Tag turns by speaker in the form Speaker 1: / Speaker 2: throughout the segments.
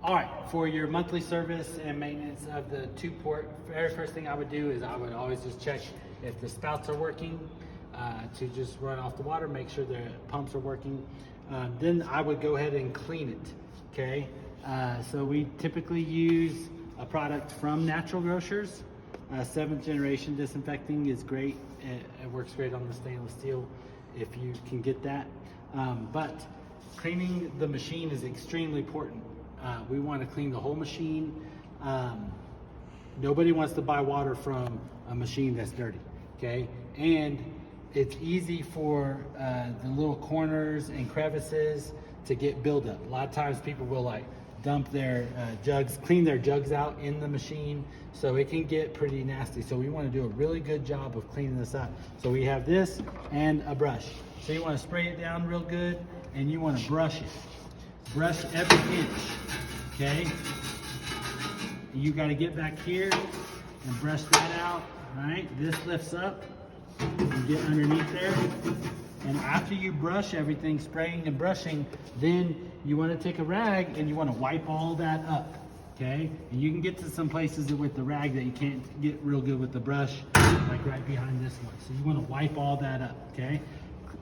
Speaker 1: All right, for your monthly service and maintenance of the two-port, very first thing I would do is I would always just check if the spouts are working to just run off the water, make sure the pumps are working. Then I would go ahead and clean it, okay? So we typically use a product from Natural Grocers. 7th generation disinfecting is great. It works great on the stainless steel if you can get that. But cleaning the machine is extremely important. We want to clean the whole machine. Nobody wants to buy water from a machine that's dirty, okay? And it's easy for the little corners and crevices to get buildup. A lot of times people will like dump their jugs, clean their jugs out in the machine, so it can get pretty nasty. So we want to do a really good job of cleaning this up. So we have this and a brush. So you want to spray it down real good, and you want to brush it. Brush every inch, okay? You got to get back here and brush that out, all right? This lifts up, you get underneath there. And after you brush everything, spraying and brushing, then you want to take a rag and you want to wipe all that up, okay? And you can get to some places with the rag that you can't get real good with the brush, like right behind this one. So you want to wipe all that up, okay?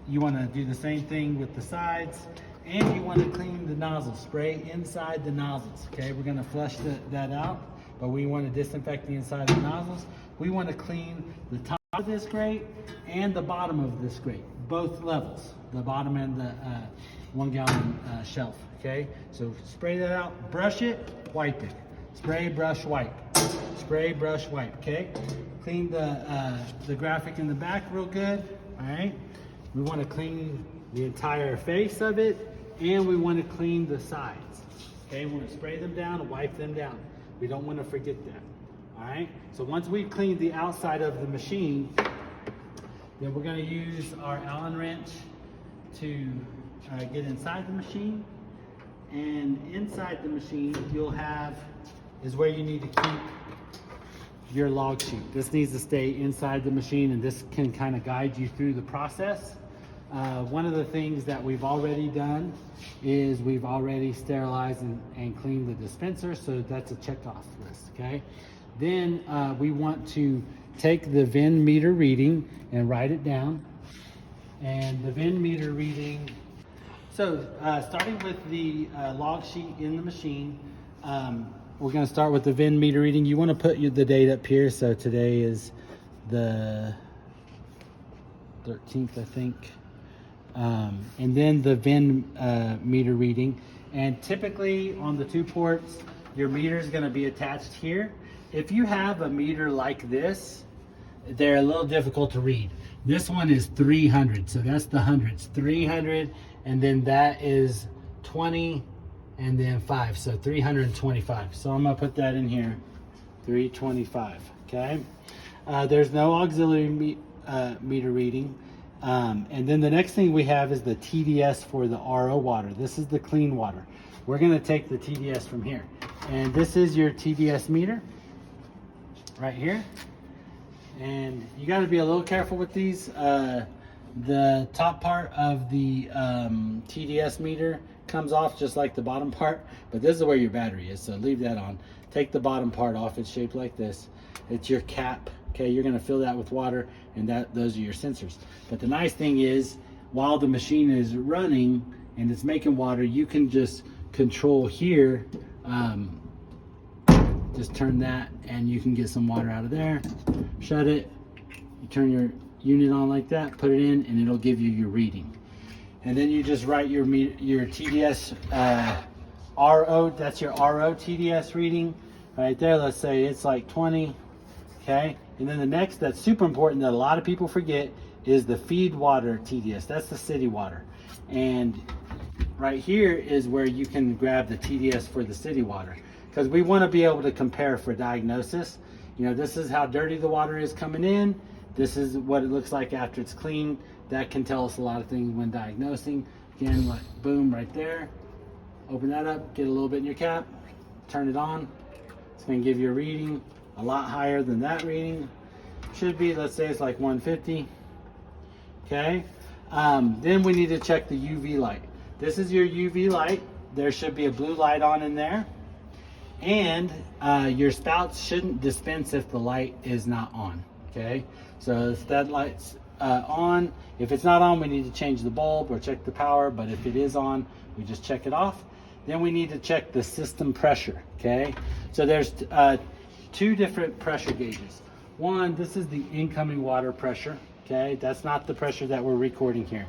Speaker 1: You want to do the same thing with the sides, and you want to clean the nozzles. Spray inside the nozzles, okay? We're going to flush that out, but we want to disinfect the inside of the nozzles. We want to clean the top of this grate and the bottom of this grate, both levels, the bottom and the 1 gallon shelf, okay? So spray that out, brush it, wipe it. Spray, brush, wipe. Spray, brush, wipe, okay? Clean the graphic in the back real good, all right? We want to clean the entire face of it, and we want to clean the sides, okay? We want to spray them down and wipe them down. We don't want to forget that, all right? So once we've cleaned the outside of the machine, then we're going to use our Allen wrench to get inside the machine. And inside the machine, you'll have, is where you need to keep your log sheet. This needs to stay inside the machine, and this can kind of guide you through the process. One of the things that we've already done is we've already sterilized and cleaned the dispenser, so that's a checked off list, okay? Then we want to take the VIN meter reading and write it down. And the VIN meter reading, so starting with the log sheet in the machine, we're going to start with the VIN meter reading. You want to put the date up here. So today is the 13th, I think. And then the VIN meter reading. And typically on the two ports, your meter is going to be attached here. If you have a meter like this, they're a little difficult to read. This one is 300, so that's the hundreds. 300, and then that is 20, and then 5, so 325. So I'm gonna put that in here, 325, okay? There's no auxiliary meter reading. And then the next thing we have is the TDS for the RO water. This is the clean water. We're gonna take the TDS from here. And this is your TDS meter, right here. And you got to be a little careful with these. The top part of the TDS meter comes off just like the bottom part, but this is where your battery is, so leave that on. Take the bottom part off. It's shaped like this. It's your cap, okay? You're going to fill that with water, and those are your sensors. But the nice thing is, while the machine is running and it's making water, you can just control here, just turn that and you can get some water out of there. Shut it, you turn your unit on like that, put it in, and it'll give you your reading. And then you just write your TDS RO, that's your RO TDS reading right there. Let's say it's like 20, okay? And then the next, that's super important that a lot of people forget, is the feed water TDS. That's the city water. And right here is where you can grab the TDS for the city water, because we want to be able to compare for diagnosis. You know, this is how dirty the water is coming in. This is what it looks like after it's clean. That can tell us a lot of things when diagnosing. Again, like boom, right there. Open that up, get a little bit in your cap, turn it on. It's going to give you a reading a lot higher than that reading. Should be, let's say it's like 150. Okay. Then we need to check the UV light. This is your UV light. There should be a blue light on in there. And your spouts shouldn't dispense if the light is not on, okay? So if that light's on, if it's not on, we need to change the bulb or check the power, but if it is on, we just check it off. Then we need to check the system pressure, okay? So there's two different pressure gauges. One, this is the incoming water pressure, okay? That's not the pressure that we're recording here.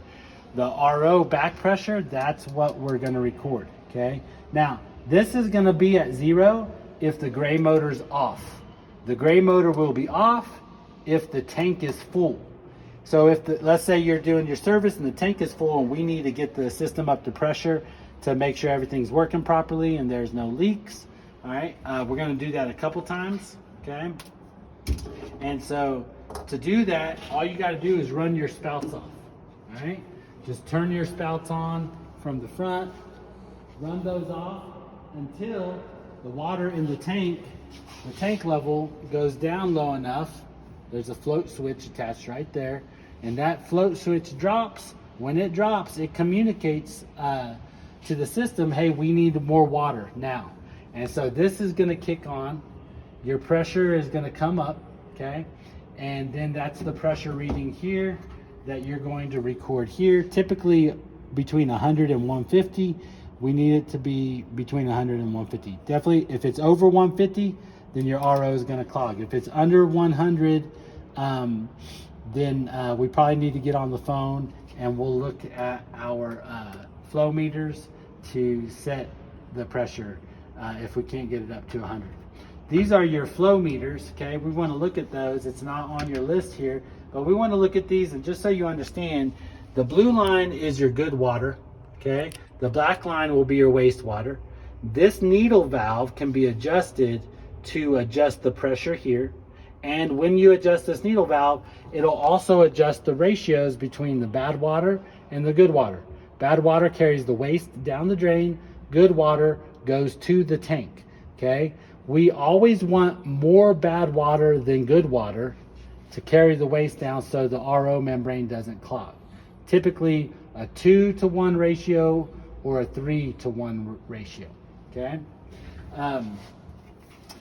Speaker 1: The RO back pressure, that's what we're gonna record, okay? Now, this is gonna be at 0 if the gray motor's off. The gray motor will be off if the tank is full. So if let's say you're doing your service and the tank is full and we need to get the system up to pressure to make sure everything's working properly and there's no leaks, all right? We're gonna do that a couple times, okay? And so to do that, all you gotta do is run your spouts off, all right? Just turn your spouts on from the front, run those off until the water in the tank level goes down low enough. There's a float switch attached right there, and that float switch drops. When it drops, it communicates to the system, hey, we need more water now. And so this is gonna kick on. Your pressure is gonna come up, okay? And then that's the pressure reading here that you're going to record here. Typically between 100 and 150. We need it to be between 100 and 150. Definitely, if it's over 150, then your RO is gonna clog. If it's under 100, then we probably need to get on the phone and we'll look at our flow meters to set the pressure if we can't get it up to 100. These are your flow meters, okay? We wanna look at those. It's not on your list here, but we wanna look at these, and just so you understand, the blue line is your good water, okay? The black line will be your wastewater. This needle valve can be adjusted to adjust the pressure here. And when you adjust this needle valve, it'll also adjust the ratios between the bad water and the good water. Bad water carries the waste down the drain. Good water goes to the tank, okay? We always want more bad water than good water to carry the waste down so the RO membrane doesn't clog. Typically a 2-to-1 ratio or a 3-to-1 ratio, okay?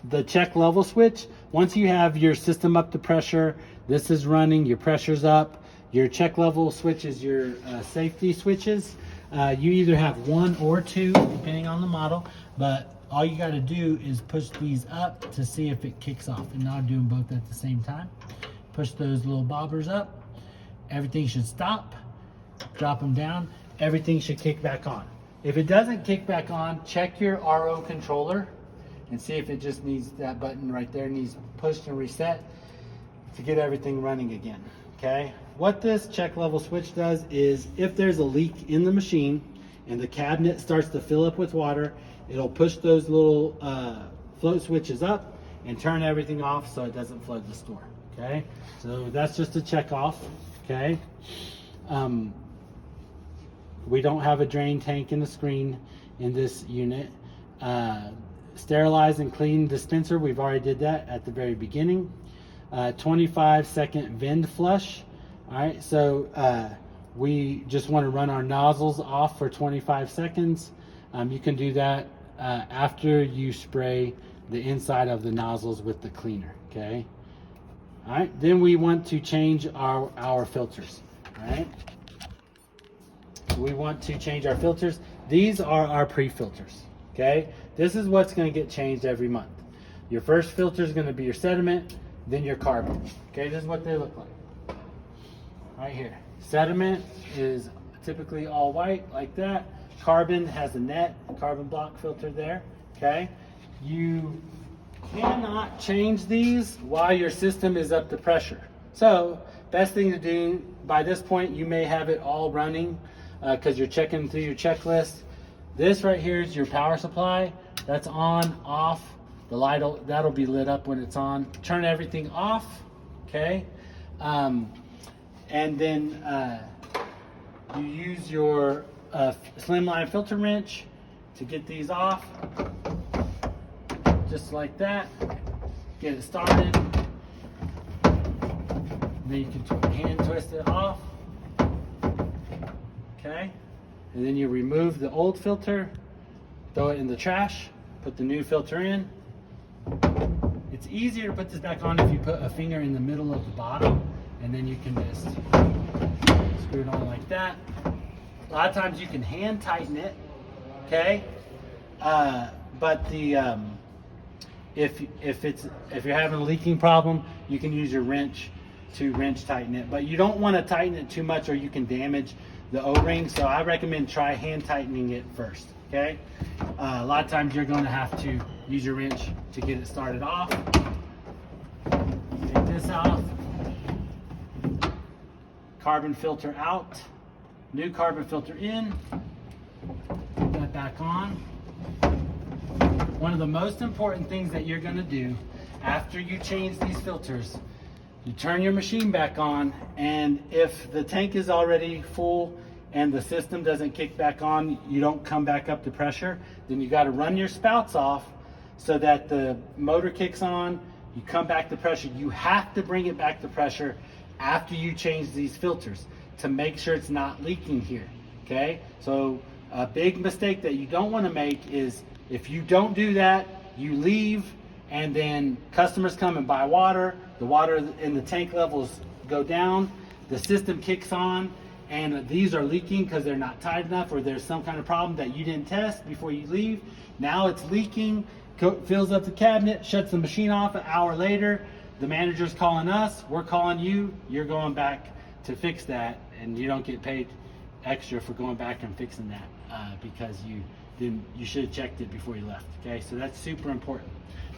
Speaker 1: The check level switch, once you have your system up to pressure, this is running, your pressure's up, your check level switch is your safety switches. You either have 1 or 2, depending on the model, but all you gotta do is push these up to see if it kicks off, and I'll do them both at the same time. Push those little bobbers up, everything should stop, drop them down, everything should kick back on. If it doesn't kick back on, check your RO controller and see if it just needs, that button right there needs pushed and reset to get everything running again, okay? What this check level switch does is if there's a leak in the machine and the cabinet starts to fill up with water, it'll push those little float switches up and turn everything off so it doesn't flood the store, okay? So that's just a check off, okay? We don't have a drain tank in the screen in this unit. Sterilize and clean dispenser, we've already did that at the very beginning. 25-second vent flush. All right, so we just want to run our nozzles off for 25 seconds. You can do that after you spray the inside of the nozzles with the cleaner, okay? All right, then we want to change our filters, all right? We want to change our filters. These are our pre-filters, okay? This is what's gonna get changed every month. Your first filter is gonna be your sediment, then your carbon, okay? This is what they look like, right here. Sediment is typically all white, like that. Carbon has a net, carbon block filter there, okay? You cannot change these while your system is up to pressure. So, best thing to do, by this point, you may have it all running because you're checking through your checklist. This right here is your power supply. That's on, off. The light, that'll be lit up when it's on. Turn everything off, okay? And then you use your slimline filter wrench to get these off, just like that. Get it started. Then you can hand twist it off. Okay, and then you remove the old filter, throw it in the trash. put the new filter in. It's easier to put this back on if you put a finger in the middle of the bottom, and then you can just screw it on like that. A lot of times you can hand tighten it, okay? But the if you're having a leaking problem, you can use your wrench to wrench tighten it. But you don't want to tighten it too much, or you can damage the O-ring. So I recommend try hand tightening it first. Okay. A lot of times you're going to have to use your wrench to get it started off. Take this out. Carbon filter out. New carbon filter in. Put that back on. One of the most important things that you're going to do after you change these filters, you turn your machine back on, and if the tank is already full and the system doesn't kick back on, you don't come back up to pressure, then you got to run your spouts off so that the motor kicks on, you come back to pressure. You have to bring it back to pressure after you change these filters to make sure it's not leaking here, okay? So a big mistake that you don't want to make is if you don't do that, you leave, and then customers come and buy water, the water in the tank levels go down, the system kicks on, and these are leaking because they're not tight enough, or there's some kind of problem that you didn't test before you leave. Now it's leaking, fills up the cabinet, shuts the machine off. An hour later, the manager's calling us, we're calling you, you're going back to fix that, and you don't get paid extra for going back and fixing that because you should have checked it before you left. Okay, so that's super important.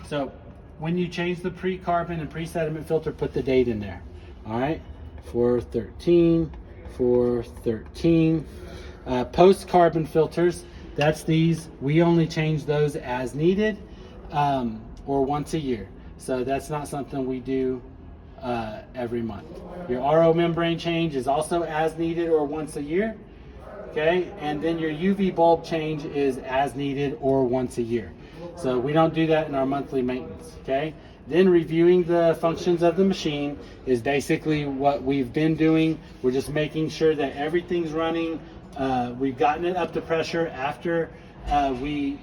Speaker 1: So when you change the pre-carbon and pre-sediment filter, put the date in there. All right, 4/13. 4/13. Post-carbon filters, that's these. We only change those as needed or once a year. So that's not something we do every month. Your RO membrane change is also as needed or once a year. Okay, and then your UV bulb change is as needed or once a year. So we don't do that in our monthly maintenance. Okay. Then reviewing the functions of the machine is basically what we've been doing. We're just making sure that everything's running. We've gotten it up to pressure after we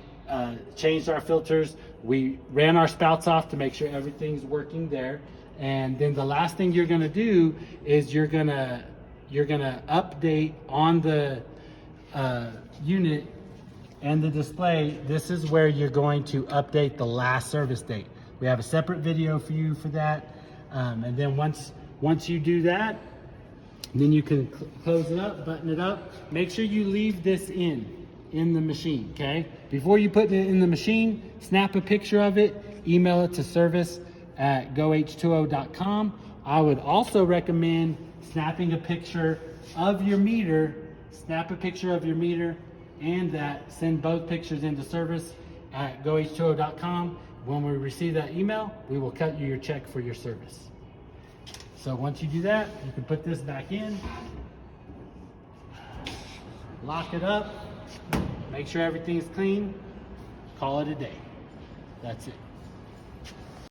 Speaker 1: changed our filters. We ran our spouts off to make sure everything's working there. And then the last thing you're gonna do is you're gonna update on the unit and the display. This is where you're going to update the last service date. We have a separate video for you for that. And then once you do that, then you can close it up, button it up. Make sure you leave this in the machine, okay? Before you put it in the machine, snap a picture of it, email it to service@goh2o.com. I would also recommend snapping a picture of your meter, and send both pictures into service@goh2o.com. When we receive that email, we will cut you your check for your service. So once you do that, you can put this back in, lock it up, make sure everything's clean, call it a day. That's it.